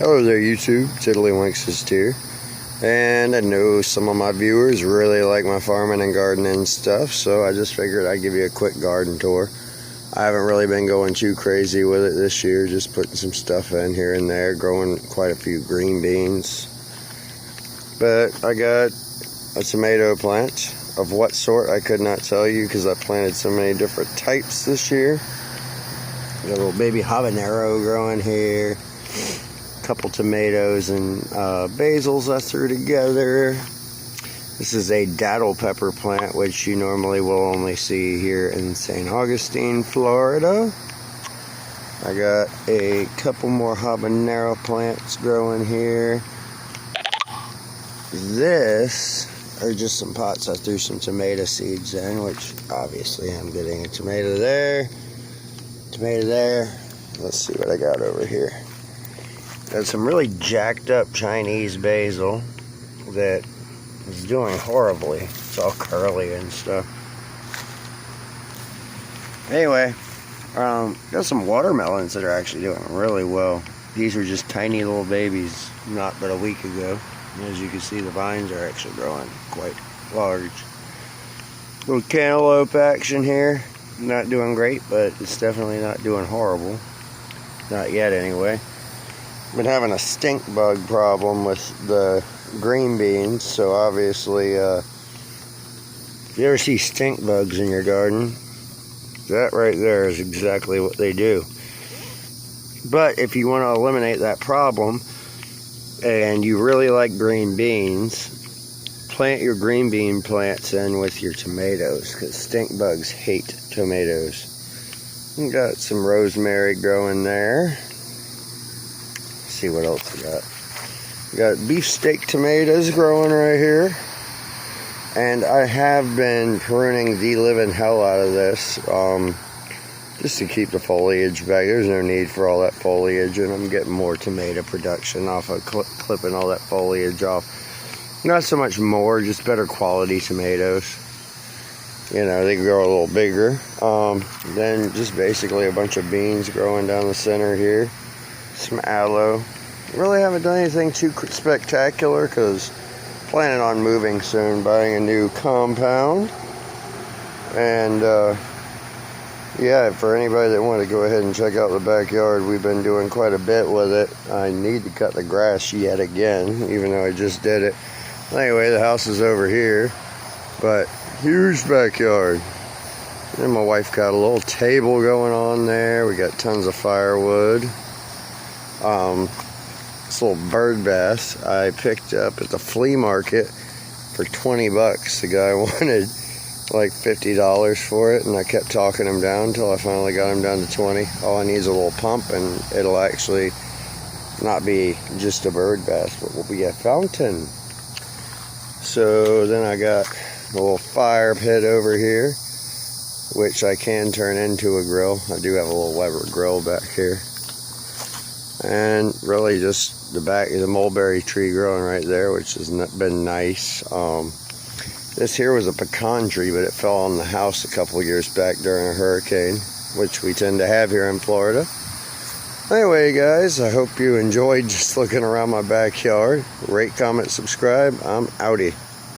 Hello there YouTube, Tiddlywinksist here, and I know some of my viewers really like my farming and gardening stuff, so I just figured I'd give you a quick garden tour. I haven't really been going too crazy with it this year, just putting some stuff in here and there, growing quite a few green beans. But I got a tomato plant. Of what sort I could not tell you because I planted so many different types this year. Got a little baby habanero growing here. Couple tomatoes and basils I threw together. This is a daddle pepper plant, which you normally will only see here in St. Augustine, Florida. I got a couple more habanero plants growing here. This are just some pots I threw some tomato seeds in, which obviously I'm getting a tomato there, tomato there. Let's see what I got over here. Got some really jacked up Chinese basil that is doing horribly. It's all curly and stuff. Anyway, got some watermelons that are actually doing really well. These are just tiny little babies, not but a week ago. And as you can see, the vines are actually growing quite large. Little cantaloupe action here. Not doing great, but it's definitely not doing horrible. Not yet anyway. Been having a stink bug problem with the green beans, so obviously if you ever see stink bugs in your garden, that right there is exactly what they do. But if you want to eliminate that problem and you really like green beans, plant your green bean plants in with your tomatoes, because stink bugs hate tomatoes. You got some rosemary growing there. See what else we got. We got beefsteak tomatoes growing right here, and I have been pruning the living hell out of this just to keep the foliage back. There's no need for all that foliage, and I'm getting more tomato production off of clipping all that foliage off. Not so much more, just better quality tomatoes. You know, they grow a little bigger. Then just basically a bunch of beans growing down the center here. Some aloe. Really haven't done anything too spectacular because planning on moving soon, buying a new compound. And yeah, for anybody that want to go ahead and check out the backyard, we've been doing quite a bit with it. I need to cut the grass yet again, even though I just did it. Anyway, the house is over here, but huge backyard. And my wife got a little table going on there. We got tons of firewood. This little bird bath I picked up at the flea market for 20 bucks. The guy wanted like $50 for it, and I kept talking him down until I finally got him down to 20. All I need is a little pump, and it'll actually not be just a bird bath, but will be a fountain. So then I got a little fire pit over here, which I can turn into a grill. I do have a little Weber grill back here. And really just the back of the mulberry tree growing right there, which has been nice. This here was a pecan tree, but it fell on the house a couple years back during a hurricane, which we tend to have here in Florida. Anyway, guys, I hope you enjoyed just looking around my backyard. Rate, comment, subscribe. I'm outie.